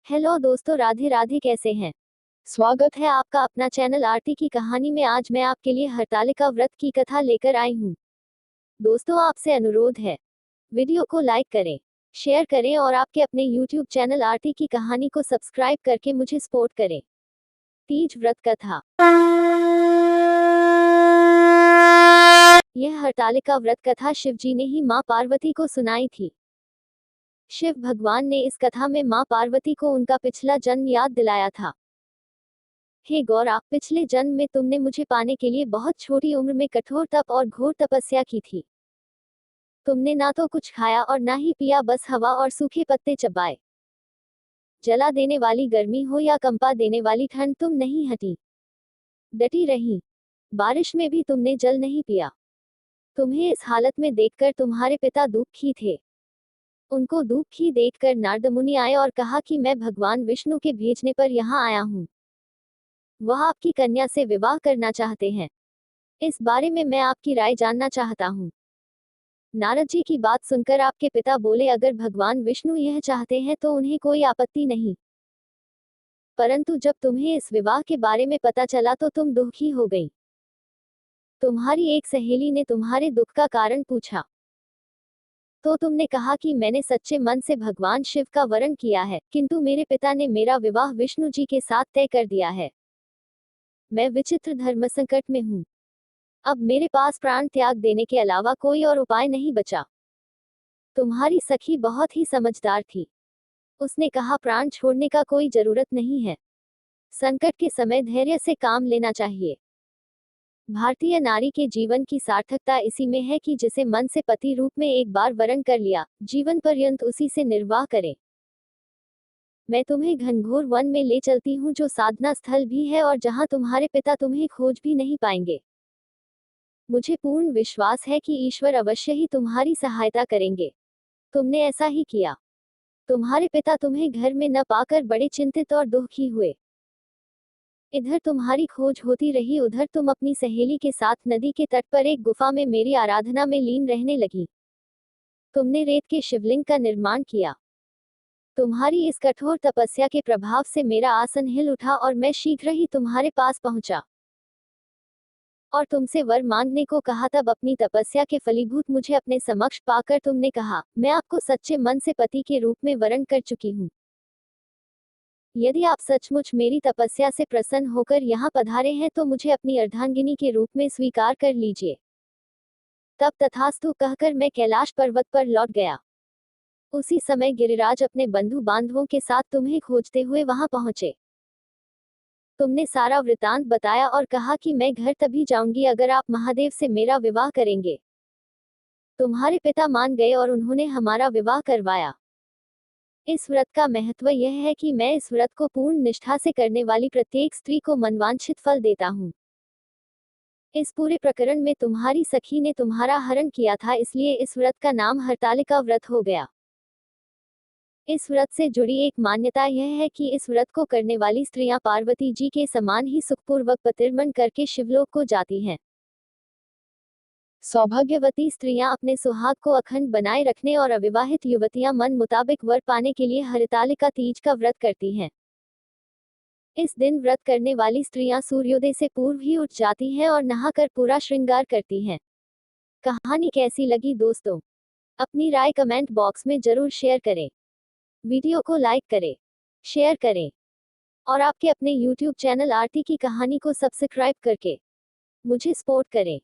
Hello दोस्तों, राधे राधे। कैसे हैं? स्वागत है आपका अपना चैनल आरती की कहानी में। आज मैं आपके लिए हरतालिका व्रत की कथा लेकर आई हूँ। दोस्तों, आपसे अनुरोध है, वीडियो को लाइक करें, शेयर करें और आपके अपने यूट्यूब चैनल आरती की कहानी को सब्सक्राइब करके मुझे सपोर्ट करें। तीज व्रत कथा। यह हरतालिका व्रत कथा शिवजी ने ही माँ पार्वती को सुनाई थी। शिव भगवान ने इस कथा में माँ पार्वती को उनका पिछला जन्म याद दिलाया था। हे गौरा, पिछले जन्म में तुमने मुझे पाने के लिए बहुत छोटी उम्र में कठोर तप और घोर तपस्या की थी। तुमने ना तो कुछ खाया और ना ही पिया, बस हवा और सूखे पत्ते चबाए। जला देने वाली गर्मी हो या कंपा देने वाली ठंड, तुम नहीं हटी, डटी रही। बारिश में भी तुमने जल नहीं पिया। तुम्हें इस हालत में देखकर तुम्हारे पिता दुखी थे। उनको दुखी देखकर नारद मुनि आए और कहा कि मैं भगवान विष्णु के भेजने पर यहाँ आया हूँ। वह आपकी कन्या से विवाह करना चाहते हैं। इस बारे में मैं आपकी राय जानना चाहता हूँ। नारद जी की बात सुनकर आपके पिता बोले, अगर भगवान विष्णु यह चाहते हैं तो उन्हें कोई आपत्ति नहीं, परंतु जब तुम्हें इस विवाह के बारे में पता चला तो तुम दुखी हो गई। तुम्हारी एक सहेली ने तुम्हारे दुख का कारण पूछा तो तुमने कहा कि मैंने सच्चे मन से भगवान शिव का वरण किया है, किंतु मेरे पिता ने मेरा विवाह विष्णु जी के साथ तय कर दिया है। मैं विचित्र धर्म संकट में हूँ। अब मेरे पास प्राण त्याग देने के अलावा कोई और उपाय नहीं बचा। तुम्हारी सखी बहुत ही समझदार थी। उसने कहा, प्राण छोड़ने का कोई जरूरत नहीं है। संकट के समय धैर्य से काम लेना चाहिए। भारतीय नारी के जीवन की सार्थकता इसी में है कि जिसे मन से पति रूप में एक बार वरण कर लिया, जीवन पर्यंत उसी से निर्वाह करे। मैं तुम्हें घनघोर वन में ले चलती हूँ, जो साधना स्थल भी है और जहाँ तुम्हारे पिता तुम्हें खोज भी नहीं पाएंगे। मुझे पूर्ण विश्वास है कि ईश्वर अवश्य ही तुम्हारी सहायता करेंगे। तुमने ऐसा ही किया। तुम्हारे पिता तुम्हें घर में न पाकर बड़े चिंतित और दुखी हुए। इधर तुम्हारी खोज होती रही, उधर तुम अपनी सहेली के साथ नदी के तट पर एक गुफा में मेरी आराधना में लीन रहने लगी। तुमने रेत के शिवलिंग का निर्माण किया। तुम्हारी इस कठोर तपस्या के प्रभाव से मेरा आसन हिल उठा और मैं शीघ्र ही तुम्हारे पास पहुंचा और तुमसे वर मांगने को कहा। तब अपनी तपस्या के फलीभूत मुझे अपने समक्ष पाकर तुमने कहा, मैं आपको सच्चे मन से पति के रूप में वरण कर चुकी हूँ। यदि आप सचमुच मेरी तपस्या से प्रसन्न होकर यहाँ पधारे हैं तो मुझे अपनी अर्धांगिनी के रूप में स्वीकार कर लीजिए। तब तथास्तु कहकर मैं कैलाश पर्वत पर लौट गया। उसी समय गिरिराज अपने बंधु बांधवों के साथ तुम्हें खोजते हुए वहां पहुंचे। तुमने सारा वृतांत बताया और कहा कि मैं घर तभी जाऊंगी अगर आप महादेव से मेरा विवाह करेंगे। तुम्हारे पिता मान गए और उन्होंने हमारा विवाह करवाया। इस व्रत का महत्व यह है कि मैं इस व्रत को पूर्ण निष्ठा से करने वाली प्रत्येक स्त्री को मनवांछित फल देता हूँ। इस पूरे प्रकरण में तुम्हारी सखी ने तुम्हारा हरण किया था, इसलिए इस व्रत का नाम हरतालिका व्रत हो गया। इस व्रत से जुड़ी एक मान्यता यह है कि इस व्रत को करने वाली स्त्रियां पार्वती जी के समान ही सुखपूर्वक पतिर्मन करके शिवलोक को जाती हैं। सौभाग्यवती स्त्रियां अपने सुहाग को अखंड बनाए रखने और अविवाहित युवतियां मन मुताबिक वर पाने के लिए हरितालिका तीज का व्रत करती हैं। इस दिन व्रत करने वाली स्त्रियां सूर्योदय से पूर्व ही उठ जाती हैं और नहाकर पूरा श्रृंगार करती हैं। कहानी कैसी लगी दोस्तों? अपनी राय कमेंट बॉक्स में जरूर शेयर करें। वीडियो को लाइक करें, शेयर करें और आपके अपने YouTube चैनल आरती की कहानी को सब्सक्राइब करके मुझे सपोर्ट करें।